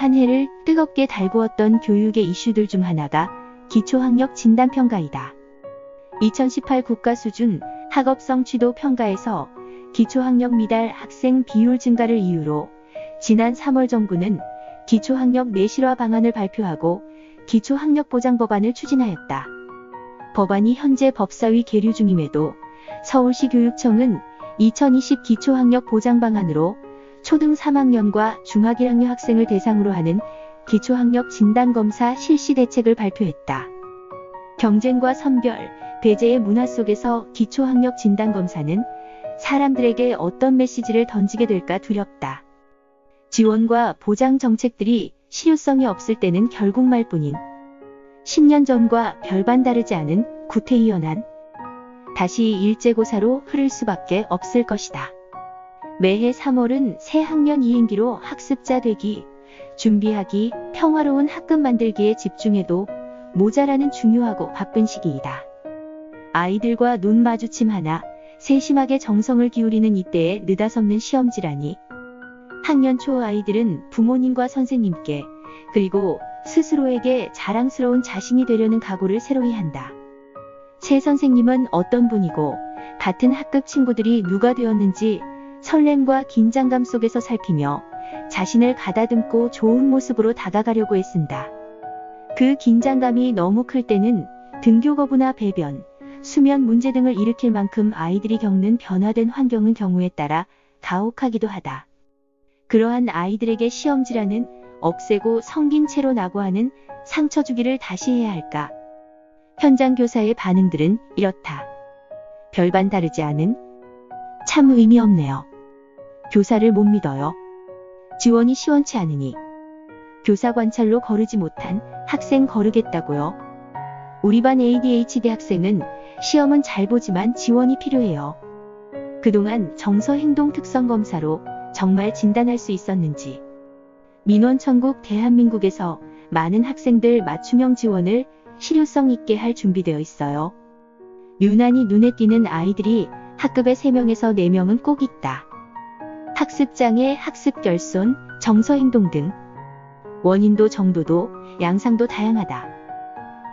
한 해를 뜨겁게 달구었던 교육의 이슈들 중 하나가 기초학력 진단평가이다. 2018 국가수준 학업성 취도 평가에서 기초학력 미달 학생 비율 증가를 이유로 지난 3월 정부는 기초학력 내실화 방안을 발표하고 기초학력 보장 법안을 추진하였다. 법안이 현재 법사위 계류 중임에도 서울시 교육청은 2020 기초학력 보장 방안으로 초등 3학년과 중학 1학년 학생을 대상으로 하는 기초학력 진단검사 실시 대책을 발표했다. 경쟁과 선별, 배제의 문화 속에서 기초학력 진단검사는 사람들에게 어떤 메시지를 던지게 될까 두렵다. 지원과 보장 정책들이 실효성이 없을 때는 결국 말뿐인 10년 전과 별반 다르지 않은 구태의연한 다시 일제고사로 흐를 수밖에 없을 것이다. 매해 3월은 새 학년 2행기로 학습자 되기, 준비하기, 평화로운 학급 만들기에 집중해도 모자라는 중요하고 바쁜 시기이다. 아이들과 눈 마주침 하나, 세심하게 정성을 기울이는 이때에 느닷없는 시험지라니. 학년 초 아이들은 부모님과 선생님께 그리고 스스로에게 자랑스러운 자신이 되려는 각오를 새로이 한다. 새 선생님은 어떤 분이고 같은 학급 친구들이 누가 되었는지 설렘과 긴장감 속에서 살피며 자신을 가다듬고 좋은 모습으로 다가가려고 애쓴다. 그 긴장감이 너무 클 때는 등교 거부나 배변, 수면 문제 등을 일으킬 만큼 아이들이 겪는 변화된 환경은 경우에 따라 가혹하기도 하다. 그러한 아이들에게 시험지라는 억세고 성긴 채로 낙오하는 상처 주기를 다시 해야 할까? 현장 교사의 반응들은 이렇다. 별반 다르지 않은? 참 의미 없네요. 교사를 못 믿어요. 지원이 시원치 않으니. 교사 관찰로 거르지 못한 학생 거르겠다고요. 우리 반 ADHD 학생은 시험은 잘 보지만 지원이 필요해요. 그동안 정서 행동 특성 검사로 정말 진단할 수 있었는지. 민원천국 대한민국에서 많은 학생들 맞춤형 지원을 실효성 있게 할 준비되어 있어요. 유난히 눈에 띄는 아이들이 학급에 3명에서 4명은 꼭 있다. 학습장애, 학습결손, 정서행동 등 원인도 정도도 양상도 다양하다.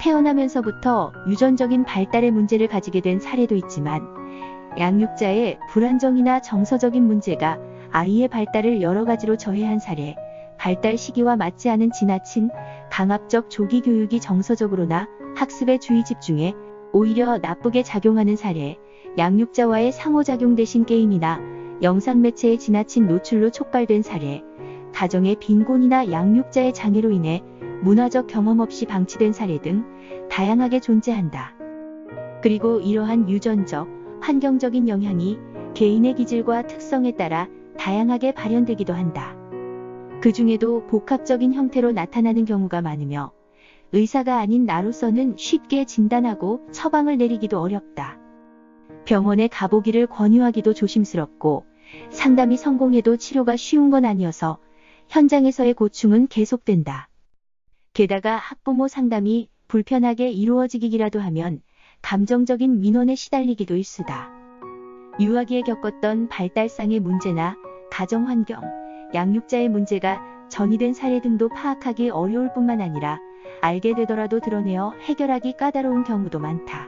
태어나면서부터 유전적인 발달의 문제를 가지게 된 사례도 있지만 양육자의 불안정이나 정서적인 문제가 아이의 발달을 여러 가지로 저해한 사례, 발달 시기와 맞지 않은 지나친 강압적 조기 교육이 정서적으로나 학습에 주의 집중해 오히려 나쁘게 작용하는 사례, 양육자와의 상호작용 대신 게임이나 영상 매체의 지나친 노출로 촉발된 사례, 가정의 빈곤이나 양육자의 장애로 인해 문화적 경험 없이 방치된 사례 등 다양하게 존재한다. 그리고 이러한 유전적, 환경적인 영향이 개인의 기질과 특성에 따라 다양하게 발현되기도 한다. 그 중에도 복합적인 형태로 나타나는 경우가 많으며 의사가 아닌 나로서는 쉽게 진단하고 처방을 내리기도 어렵다. 병원에 가보기를 권유하기도 조심스럽고 상담이 성공해도 치료가 쉬운 건 아니어서 현장에서의 고충은 계속된다. 게다가 학부모 상담이 불편하게 이루어지기라도 하면 감정적인 민원에 시달리기도 일쑤다. 유아기에 겪었던 발달상의 문제나 가정환경, 양육자의 문제가 전이된 사례 등도 파악하기 어려울 뿐만 아니라 알게 되더라도 드러내어 해결하기 까다로운 경우도 많다.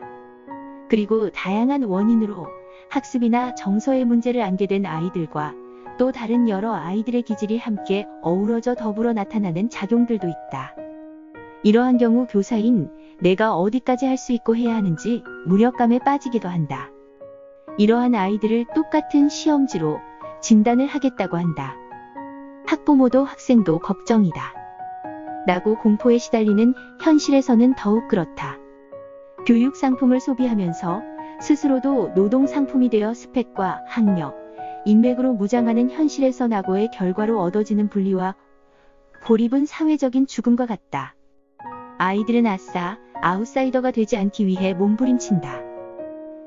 그리고 다양한 원인으로 학습이나 정서의 문제를 안게 된 아이들과 또 다른 여러 아이들의 기질이 함께 어우러져 더불어 나타나는 작용들도 있다. 이러한 경우 교사인 내가 어디까지 할 수 있고 해야 하는지 무력감에 빠지기도 한다. 이러한 아이들을 똑같은 시험지로 진단을 하겠다고 한다. 학부모도 학생도 걱정이다. 라고 공포에 시달리는 현실에서는 더욱 그렇다. 교육 상품을 소비하면서 스스로도 노동 상품이 되어 스펙과 학력, 인맥으로 무장하는 현실에서 낙오의 결과로 얻어지는 분리와 고립은 사회적인 죽음과 같다. 아이들은 아싸, 아웃사이더가 되지 않기 위해 몸부림친다.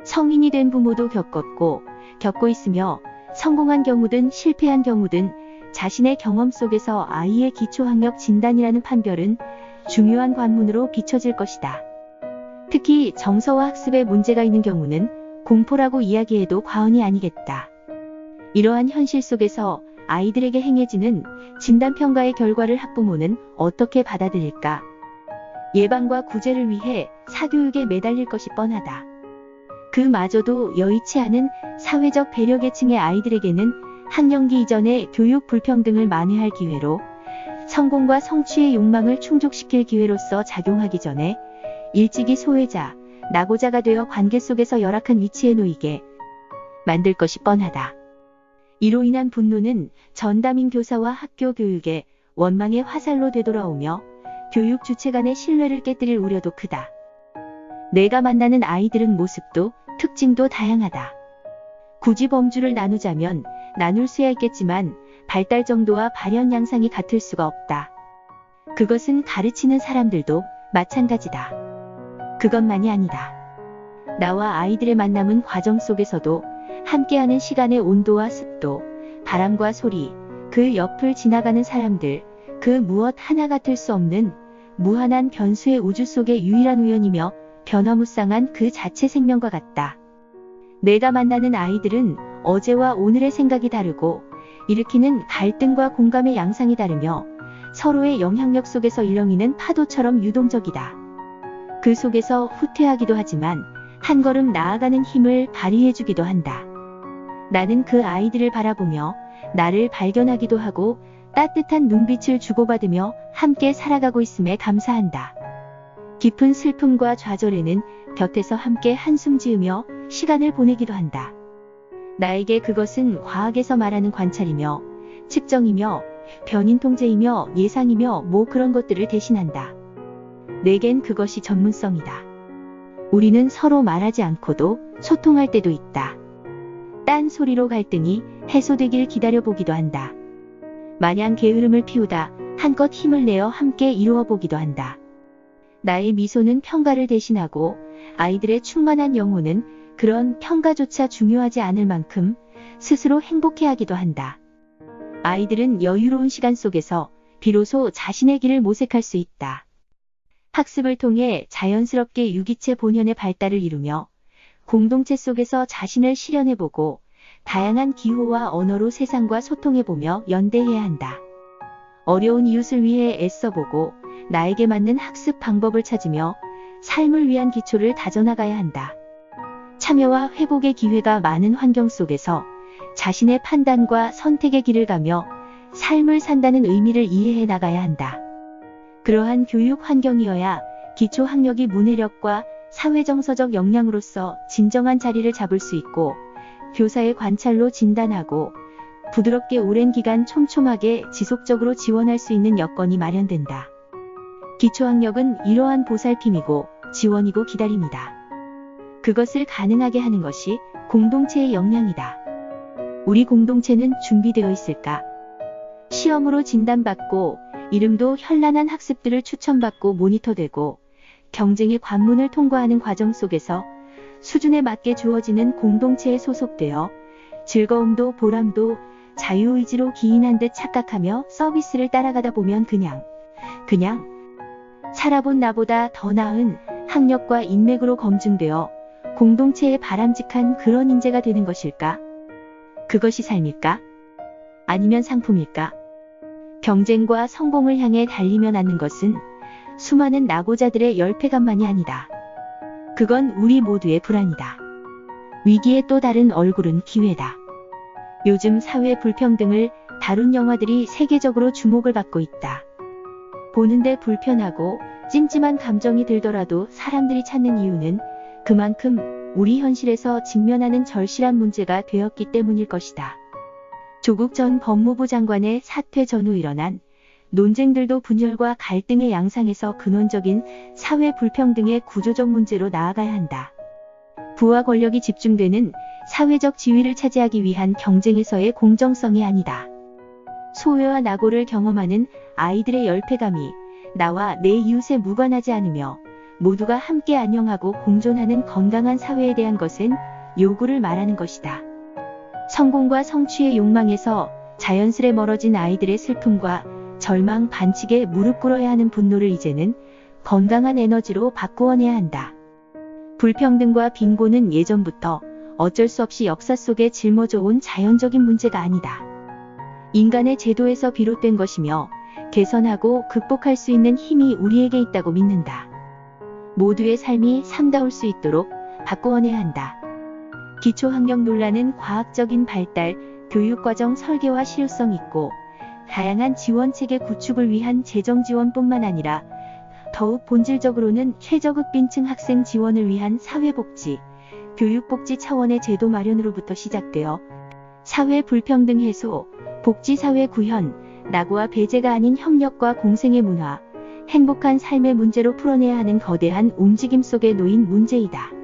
성인이 된 부모도 겪었고, 겪고 있으며 성공한 경우든 실패한 경우든 자신의 경험 속에서 아이의 기초학력 진단이라는 판별은 중요한 관문으로 비춰질 것이다. 특히 정서와 학습에 문제가 있는 경우는 공포라고 이야기해도 과언이 아니겠다. 이러한 현실 속에서 아이들에게 행해지는 진단평가의 결과를 학부모는 어떻게 받아들일까? 예방과 구제를 위해 사교육에 매달릴 것이 뻔하다. 그마저도 여의치 않은 사회적 배려계층의 아이들에게는 학령기 이전에 교육 불평등을 만회할 기회로, 성공과 성취의 욕망을 충족시킬 기회로서 작용하기 전에 일찍이 소외자, 낙오자가 되어 관계 속에서 열악한 위치에 놓이게 만들 것이 뻔하다. 이로 인한 분노는 전담임 교사와 학교 교육에 원망의 화살로 되돌아오며 교육 주체 간의 신뢰를 깨뜨릴 우려도 크다. 내가 만나는 아이들은 모습도 특징도 다양하다. 굳이 범주를 나누자면 나눌 수야 있겠지만 발달 정도와 발현 양상이 같을 수가 없다. 그것은 가르치는 사람들도 마찬가지다. 그것만이 아니다. 나와 아이들의 만남은 과정 속에서도 함께하는 시간의 온도와 습도, 바람과 소리, 그 옆을 지나가는 사람들, 그 무엇 하나 같을 수 없는 무한한 변수의 우주 속의 유일한 우연이며 변화무쌍한 그 자체 생명과 같다. 내가 만나는 아이들은 어제와 오늘의 생각이 다르고 일으키는 갈등과 공감의 양상이 다르며 서로의 영향력 속에서 일렁이는 파도처럼 유동적이다. 그 속에서 후퇴하기도 하지만 한 걸음 나아가는 힘을 발휘해주기도 한다. 나는 그 아이들을 바라보며 나를 발견하기도 하고 따뜻한 눈빛을 주고받으며 함께 살아가고 있음에 감사한다. 깊은 슬픔과 좌절에는 곁에서 함께 한숨 지으며 시간을 보내기도 한다. 나에게 그것은 과학에서 말하는 관찰이며 측정이며 변인 통제이며 예상이며 뭐 그런 것들을 대신한다. 내겐 그것이 전문성이다. 우리는 서로 말하지 않고도 소통할 때도 있다. 딴 소리로 갈등이 해소되길 기다려보기도 한다. 마냥 게으름을 피우다 한껏 힘을 내어 함께 이루어 보기도 한다. 나의 미소는 평가를 대신하고 아이들의 충만한 영혼은 그런 평가조차 중요하지 않을 만큼 스스로 행복해하기도 한다. 아이들은 여유로운 시간 속에서 비로소 자신의 길을 모색할 수 있다. 학습을 통해 자연스럽게 유기체 본연의 발달을 이루며 공동체 속에서 자신을 실현해보고 다양한 기호와 언어로 세상과 소통해보며 연대해야 한다. 어려운 이웃을 위해 애써보고 나에게 맞는 학습 방법을 찾으며 삶을 위한 기초를 다져나가야 한다. 참여와 회복의 기회가 많은 환경 속에서 자신의 판단과 선택의 길을 가며 삶을 산다는 의미를 이해해 나가야 한다. 그러한 교육 환경이어야 기초 학력이 문해력과 사회정서적 역량으로서 진정한 자리를 잡을 수 있고 교사의 관찰로 진단하고 부드럽게 오랜 기간 촘촘하게 지속적으로 지원할 수 있는 여건이 마련된다. 기초학력은 이러한 보살핌이고 지원이고 기다림이다. 그것을 가능하게 하는 것이 공동체의 역량이다. 우리 공동체는 준비되어 있을까? 시험으로 진단받고 이름도 현란한 학습들을 추천받고 모니터되고 경쟁의 관문을 통과하는 과정 속에서 수준에 맞게 주어지는 공동체에 소속되어 즐거움도 보람도 자유의지로 기인한 듯 착각하며 서비스를 따라가다 보면 그냥 살아본 나보다 더 나은 학력과 인맥으로 검증되어 공동체에 바람직한 그런 인재가 되는 것일까? 그것이 삶일까? 아니면 상품일까? 경쟁과 성공을 향해 달리며 낳는 것은 수많은 낙오자들의 열패감만이 아니다. 그건 우리 모두의 불안이다. 위기의 또 다른 얼굴은 기회다. 요즘 사회 불평등을 다룬 영화들이 세계적으로 주목을 받고 있다. 보는데 불편하고 찜찜한 감정이 들더라도 사람들이 찾는 이유는 그만큼 우리 현실에서 직면하는 절실한 문제가 되었기 때문일 것이다. 조국 전 법무부 장관의 사퇴 전후 일어난 논쟁들도 분열과 갈등의 양상에서 근원적인 사회 불평등의 구조적 문제로 나아가야 한다. 부와 권력이 집중되는 사회적 지위를 차지하기 위한 경쟁에서의 공정성이 아니다. 소외와 낙오를 경험하는 아이들의 열패감이 나와 내 이웃에 무관하지 않으며 모두가 함께 안녕하고 공존하는 건강한 사회에 대한 것은 요구를 말하는 것이다. 성공과 성취의 욕망에서 자연스레 멀어진 아이들의 슬픔과 절망 반칙에 무릎 꿇어야 하는 분노를 이제는 건강한 에너지로 바꾸어내야 한다. 불평등과 빈곤은 예전부터 어쩔 수 없이 역사 속에 짊어져 온 자연적인 문제가 아니다. 인간의 제도에서 비롯된 것이며 개선하고 극복할 수 있는 힘이 우리에게 있다고 믿는다. 모두의 삶이 참다울 수 있도록 바꾸어내야 한다. 기초학력 논란은 과학적인 발달, 교육과정 설계와 실효성 있고 다양한 지원체계 구축을 위한 재정 지원뿐만 아니라 더욱 본질적으로는 최저급빈층 학생 지원을 위한 사회복지, 교육복지 차원의 제도 마련으로부터 시작되어 사회 불평등 해소, 복지사회 구현, 낙오와 배제가 아닌 협력과 공생의 문화, 행복한 삶의 문제로 풀어내야 하는 거대한 움직임 속에 놓인 문제이다.